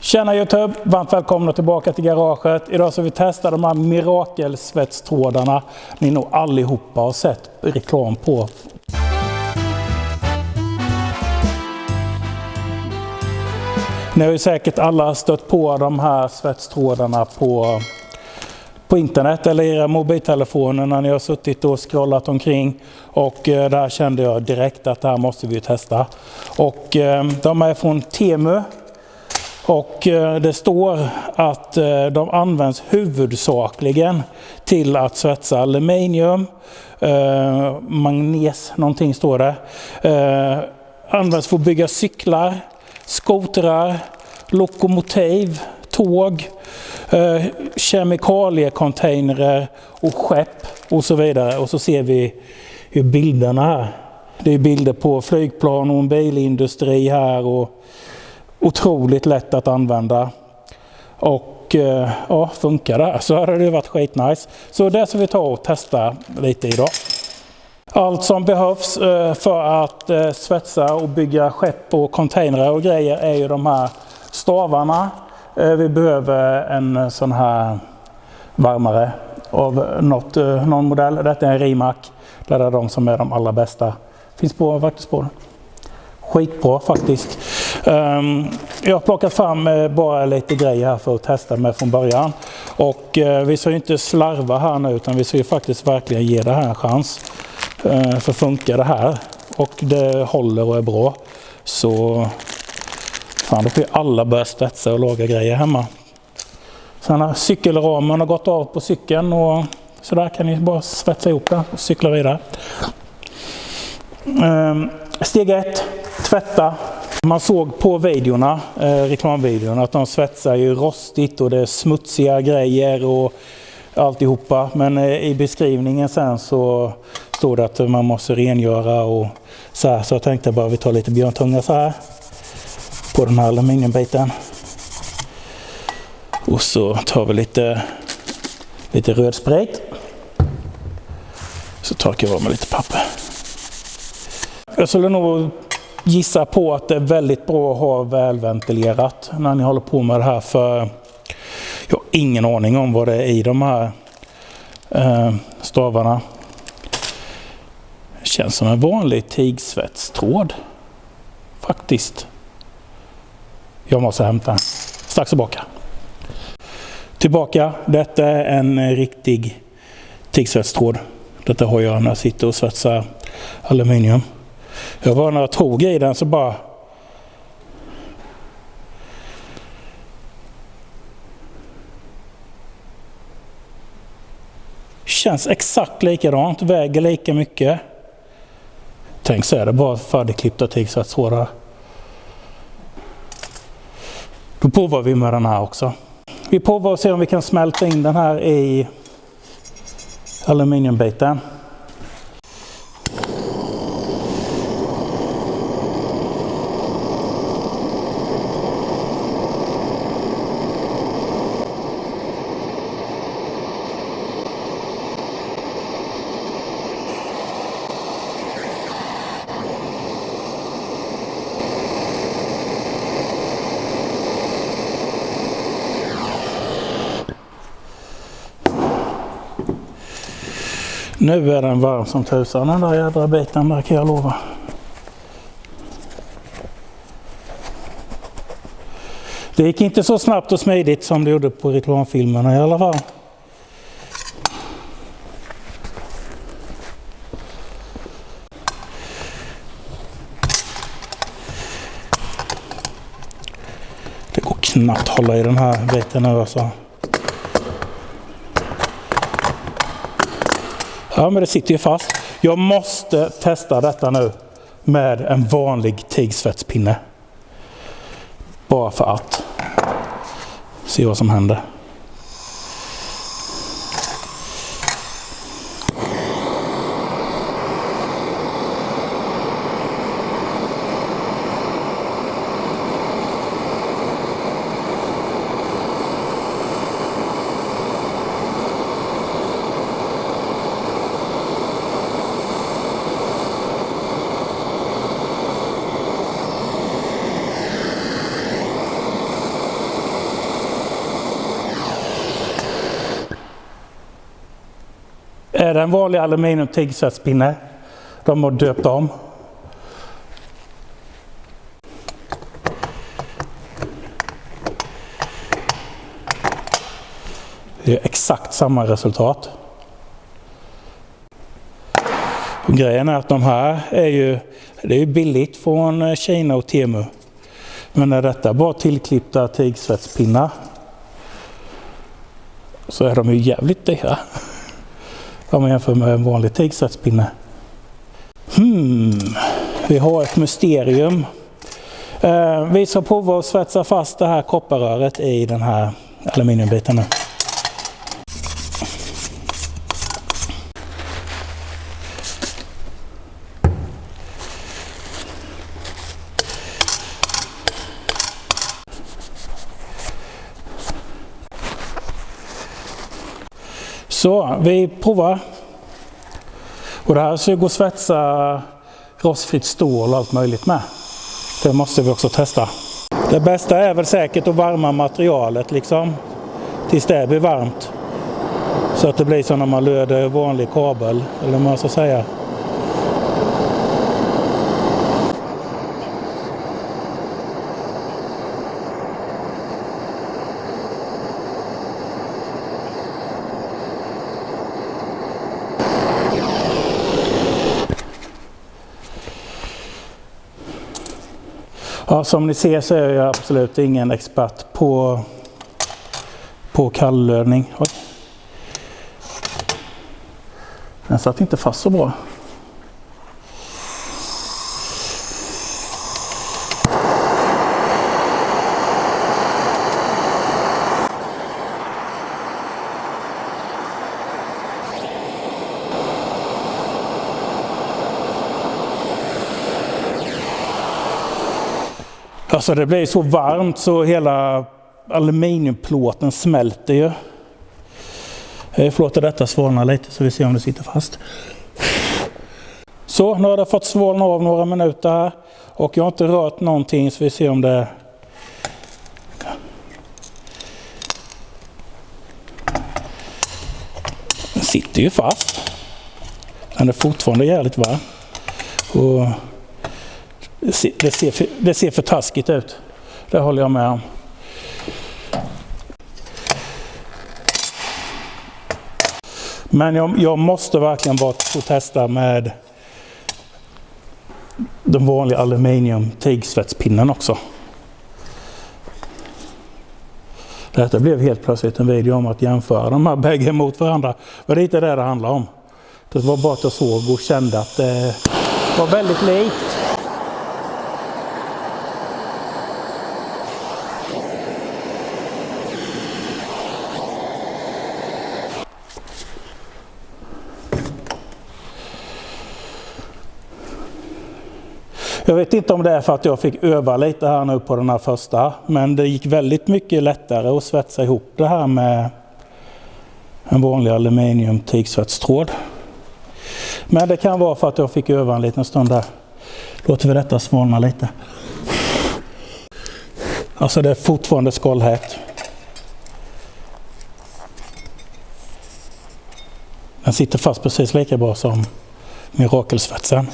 Tjena YouTube, varmt välkomna tillbaka till garaget. Idag ska vi testa de här mirakelsvetstrådarna ni nog allihopa har sett reklam på. Ni har ju säkert alla stött på de här svetstrådarna på internet eller i era mobiltelefoner när ni har suttit och scrollat omkring. Och där kände jag direkt att det här måste vi testa. Och de är från Temu. Och det står att de används huvudsakligen till att svetsa aluminium, magnes, någonting står det. Används för att bygga cyklar, skotrar, lokomotiv, tåg, kemikaliecontainrar och skepp och så vidare. Och så ser vi hur bilderna här. Det är bilder på flygplan och en bilindustri här och otroligt lätt att använda. Och ja, funkar det så hade det varit skitnice. Så det ska vi ta och testa lite idag. Allt som behövs för att svetsa och bygga skepp och containrar och grejer är ju de här stavarna. Vi behöver en sån här värmare av någon modell. Detta är en Rimac. Det är de som är de allra bästa. Finns på faktiskt på. Skitbra faktiskt. Jag har plockat fram bara lite grejer här för att testa med från början. Och vi ska ju inte slarva här nu utan vi ska ju faktiskt verkligen ge det här en chans. För funkar det här och det håller och är bra så fan, då får ju alla börja svetsa och laga grejer hemma. Sen när cykelramen har gått av på cykeln och så där kan ni bara svetsa ihop det och cykla vidare. Steg 1, tvätta. Man såg på videorna, reklamvideorna, att de svetsar ju rostigt och det är smutsiga grejer och alltihopa. Men i beskrivningen sen så står det att man måste rengöra och så här. Så jag tänkte bara vi tar lite björntunga så här på den här aluminiumbiten. Och så tar vi lite röd sprit. Så torkar jag av med lite papper. Jag skulle nog gissa på att det är väldigt bra att ha välventilerat när ni håller på med det här, för jag har ingen aning om vad det är i de här stavarna. Det känns som en vanlig tigsvetstråd faktiskt. Jag måste hämta den. Strax tillbaka. Detta är en riktig tigsvetstråd. Detta har jag när jag sitter och svetsar aluminium. Jag var när jag tog i den så bara känns exakt likadant, väger lika mycket. Tänk så är det bara färdigklippta tigsvetstrådar. Då provar vi med den här också. Vi provar att se om vi kan smälta in den här i aluminiumbiten. Nu är den varm som tusan, den där jädra biten där kan jag lova. Det gick inte så snabbt och smidigt som det gjorde på reklamfilmerna i alla fall. Det går knappt hålla i den här biten nu alltså. Ja, men det sitter ju fast. Jag måste testa detta nu med en vanlig tigsvetspinne. Bara för att se vad som händer. är det en vanlig aluminium tigsvetspinne. De har döpt om. Det är exakt samma resultat. Och grejen är att de här det är ju billigt från Kina och Temu. Men när detta bara tillklippta tigsvetspinnar så är de ju jävligt dyra. Om man jämför med en vanlig tigsvetspinne. Vi har ett mysterium. Vi ska prova att svetsa fast det här kopparröret i den här aluminiumbiten nu. Så vi provar. Och det här ska gå att svetsa rostfritt stål och allt möjligt med. Det måste vi också testa. Det bästa är väl säkert att varma materialet liksom tills det blir varmt. Så att det blir som när man löder vanlig kabel, eller vad man ska säga. Ja, som ni ser så är jag absolut ingen expert på kalllödning. Oj. Den satt inte fast så bra. Alltså det blir så varmt så hela aluminiumplåten smälter ju. Jag får låta detta svalna lite så vi ser om det sitter fast. Så, nu har det fått svalna av några minuter här. Och jag har inte rört någonting så vi ser om det... Den sitter ju fast. Den är fortfarande jävligt varm. Och det ser för taskigt ut. Det håller jag med om. Men jag måste verkligen bara få testa med den vanliga aluminium tigsvetspinnen också. Detta blev helt plötsligt en video om att jämföra de här bägge mot varandra. Men det är inte det handlar om. Det var bara att jag såg och kände att det var väldigt likt. Jag vet inte om det är för att jag fick öva lite här nu på den här första. Men det gick väldigt mycket lättare att svetsa ihop det här med en vanlig aluminium tigsvetstråd. Men det kan vara för att jag fick öva en liten stund där. Låter vi detta svalna lite. Alltså det är fortfarande skållhett. Den sitter fast precis lika bra som mirakelsvetsen.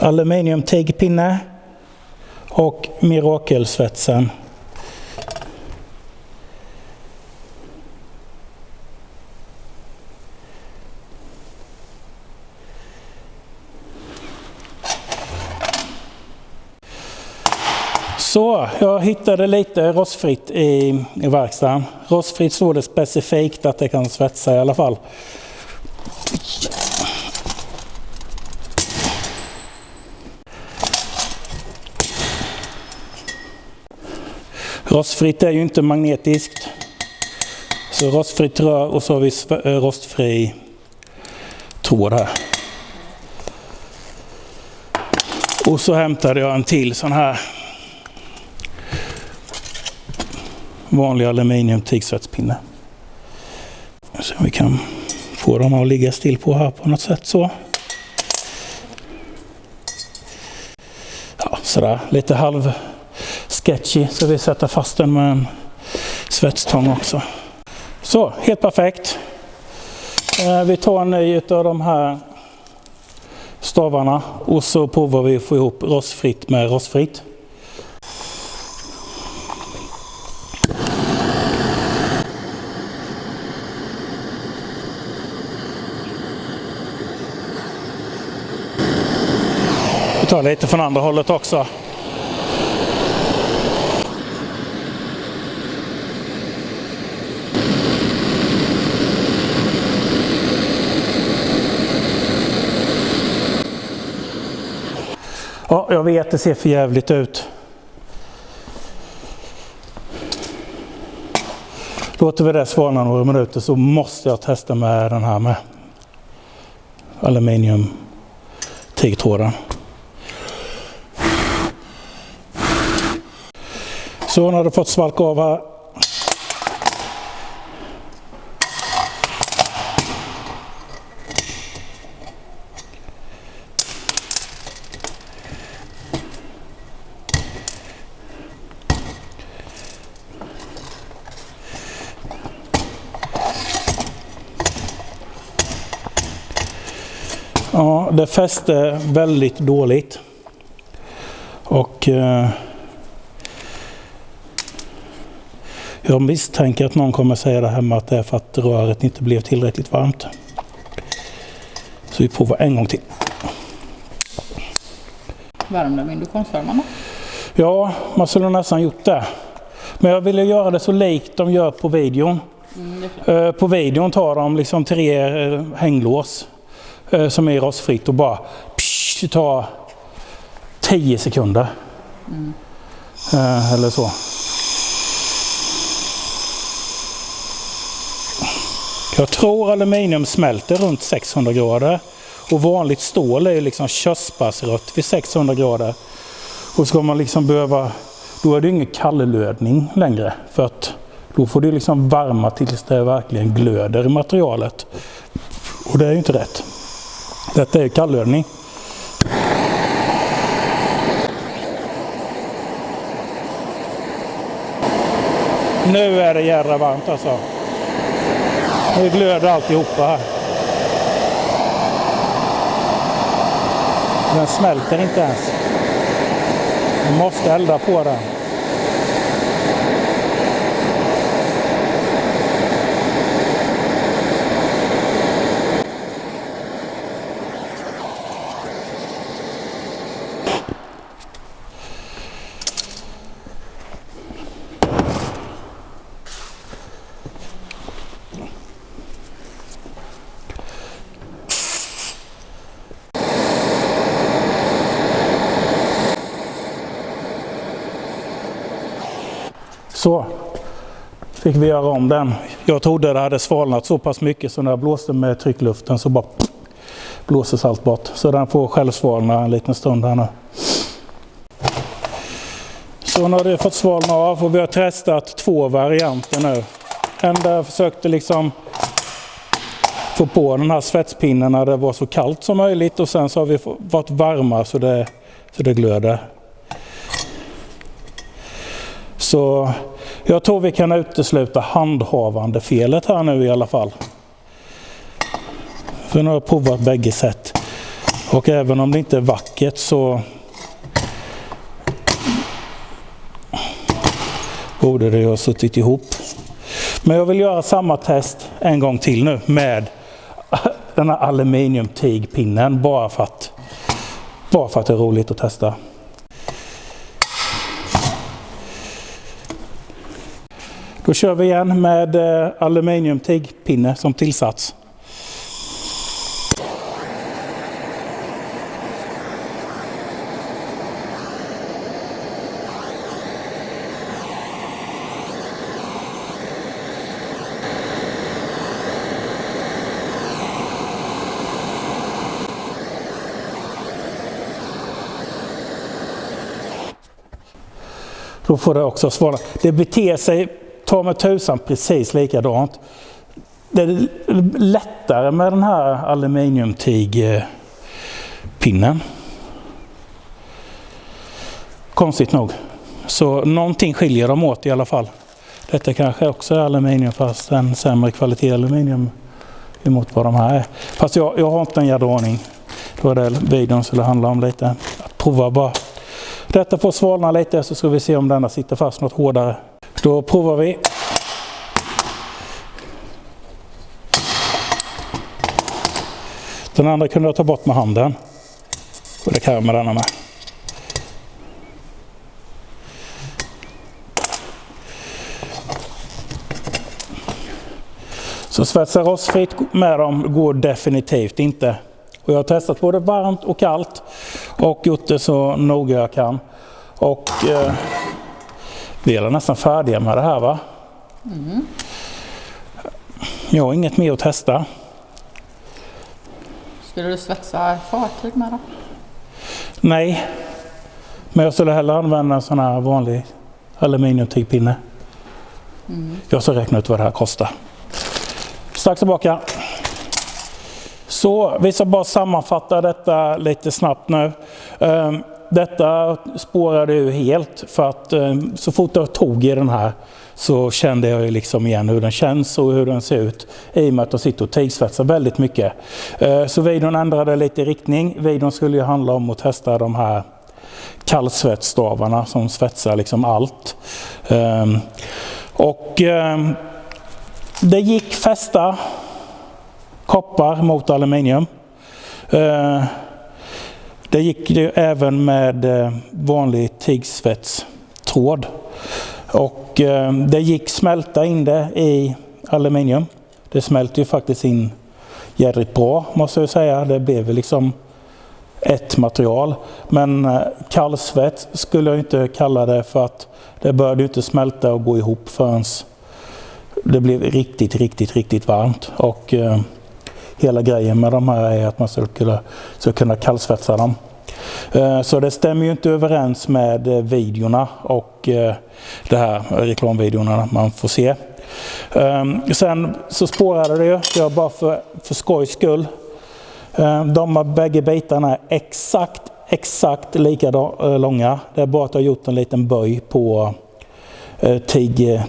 Aluminium tigpinne och mirakelsvetsen. Så, jag hittade lite rostfritt i verkstaden. Rostfritt står det specifikt att det kan svetsa i alla fall. Rostfritt är ju inte magnetiskt. Så rostfritt rör och så har vi rostfri tråd här. Och så hämtade jag en till sån här vanlig aluminium tigsvetspinne. Så vi kan få dem att ligga still på här på något sätt så. Sådär, lite halv sketchy, så vi sätter fast den med en svetstång också. Så, helt perfekt. Vi tar en ny av de här stavarna och så provar vi att få ihop rostfritt med rostfritt. Vi tar lite från andra hållet också. Ja, jag vet, det ser för jävligt ut. Låter vi det svalna några minuter så måste jag testa med den här med aluminium tigtråden. Så när du fått svalka av här. Ja, det fäste väldigt dåligt. Och jag misstänker att någon kommer säga det här med att det är för att röret inte blev tillräckligt varmt. Så vi provar en gång till. Värmde med induktionsvärmarna? Ja, man skulle nästan gjort det. Men jag ville göra det så likt de gör på videon. På videon tar de liksom 3 hänglås som är rostfritt och bara tar 10 sekunder. Eller så. Jag tror aluminium smälter runt 600 grader. Och vanligt stål är ju liksom körsbärsrött vid 600 grader. Och ska man liksom behöva, då är det ingen kallelödning längre. För att då får du liksom varma tills det verkligen glöder i materialet. Och det är ju inte rätt. Detta är ju kallödning. Nu är det jävla varmt alltså. Nu glöder alltihopa här. Den smälter inte ens. Du måste elda på den. Så fick vi göra om den. Jag trodde det hade svalnat så pass mycket så när jag blåste med tryckluften så bara blåses allt bort. Så den får själv svalna en liten stund här nu. Så nu har det fått svalna av och vi har testat 2 varianter nu. En där jag försökte liksom få på den här svetspinnen när det var så kallt som möjligt och sen så har vi varit varma så det glöder. Så jag tror vi kan utesluta handhavande felet här nu i alla fall. För nu har jag provat bägge sätt. Och även om det inte är vackert så borde det ha suttit ihop. Men jag vill göra samma test en gång till nu med den här aluminiumtigpinnen bara för att det är roligt att testa. Då kör vi igen med aluminiumtigpinne som tillsats. Då får det också svara. Det beter sig, ta med tusan, precis likadant. Det är lättare med den här aluminiumtigpinnen. Konstigt nog. Så någonting skiljer dem åt i alla fall. Detta kanske också är aluminium fast en sämre kvalitet aluminium emot vad de här är. Fast jag har inte en jävla ordning. Då är det videon skulle handla om lite. Att prova bara. Detta får svalna lite så ska vi se om denna sitter fast något hårdare. Då provar vi. Den andra kunde jag ta bort med handen. Och det kan jag med denna med. Så svetsa rostfritt med dem går definitivt inte. Och jag har testat både varmt och kallt och gjort det så noga jag kan. Och vi är nästan färdiga med det här, va? Mm. Jag har inget mer att testa. Skulle du svetsa fartyg med det? Nej. Men jag skulle hellre använda en sån här vanlig aluminiumtygpinne. Jag ska räkna ut vad det här kostar. Strax tillbaka. Så vi ska bara sammanfatta detta lite snabbt nu. Detta spårade ju helt för att så fort jag tog i den här så kände jag ju liksom igen hur den känns och hur den ser ut i och med att jag sitter och tigsvetsar väldigt mycket. Så videon ändrade lite riktning. Videon skulle ju handla om att testa de här kallsvetsstavarna som svetsar liksom allt. Det gick fästa koppar mot aluminium. Det gick det även med vanlig tigsvetstråd. Och det gick smälta in det i aluminium. Det smälte ju faktiskt in jädrigt bra måste jag säga. Det blev liksom ett material. Men kallsvets skulle jag inte kalla det för att det började inte smälta och gå ihop förrän det blev riktigt varmt. Och hela grejen med de här är att man ska kunna kallsvetsa dem. Så det stämmer ju inte överens med videorna och det här reklamvideorna man får se. Sen så spårade det ju, jag bara för skojs skull. De här bägge bitarna är exakt lika långa. Det är bara att jag har gjort en liten böj på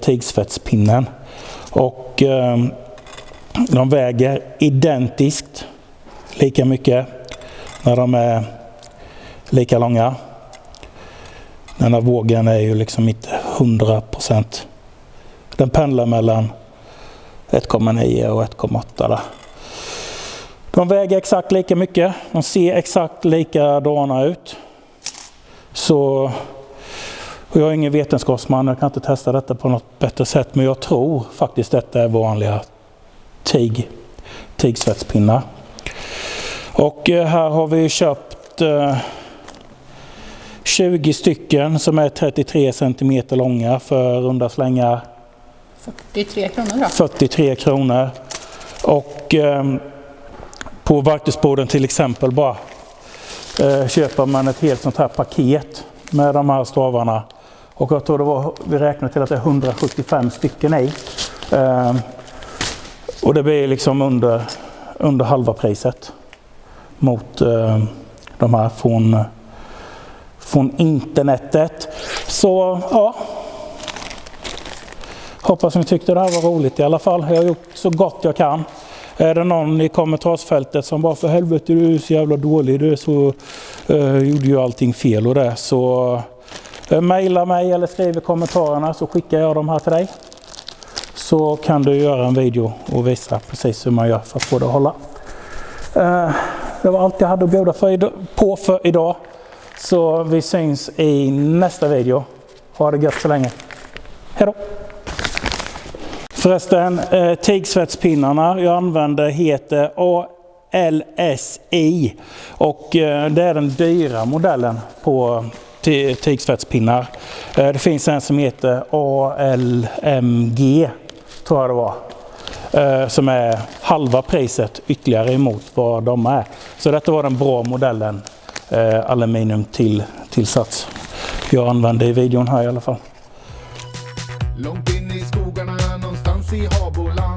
tigsvetspinnen. Och de väger identiskt lika mycket när de är lika långa. Den här vågen är ju liksom inte 100%. Den pendlar mellan 1,9 och 1,8 där. De väger exakt lika mycket. De ser exakt likadana ut. Så och jag är ingen vetenskapsman, jag kan inte testa detta på något bättre sätt. Men jag tror faktiskt detta är vanliga tigsvetspinnar. Och här har vi köpt 20 stycken som är 33 cm långa för runda slängar 43 kronor. 43 kronor. Och på verktygsboden till exempel bara köper man ett helt sånt här paket med de här stavarna. Och jag tror vi räknar till att det är 175 stycken i. Och det blir liksom under halva priset mot de här från internetet. Så ja, hoppas ni tyckte det här var roligt i alla fall. Jag har gjort så gott jag kan. Är det någon i kommentarsfältet som bara för helvete du är så jävla dålig, du är så gjorde ju allting fel och det, så mejla mig eller skriv i kommentarerna så skickar jag dem här till dig. Så kan du göra en video och visa precis hur man gör för att få det att hålla. Det var allt jag hade att bjuda på för idag. Så vi syns i nästa video. Ha det gött så länge. Hej då! Förresten, tigsvetspinnarna jag använder heter ALSI. Och det är den dyra modellen på tigsvetspinnar. Det finns en som heter ALMG, tror jag det var. Som är halva priset ytterligare emot vad de är. Så detta var den bra modellen aluminium tillsats. Jag använder i videon här i alla fall. Långt in i skogarna någonstans i Haboland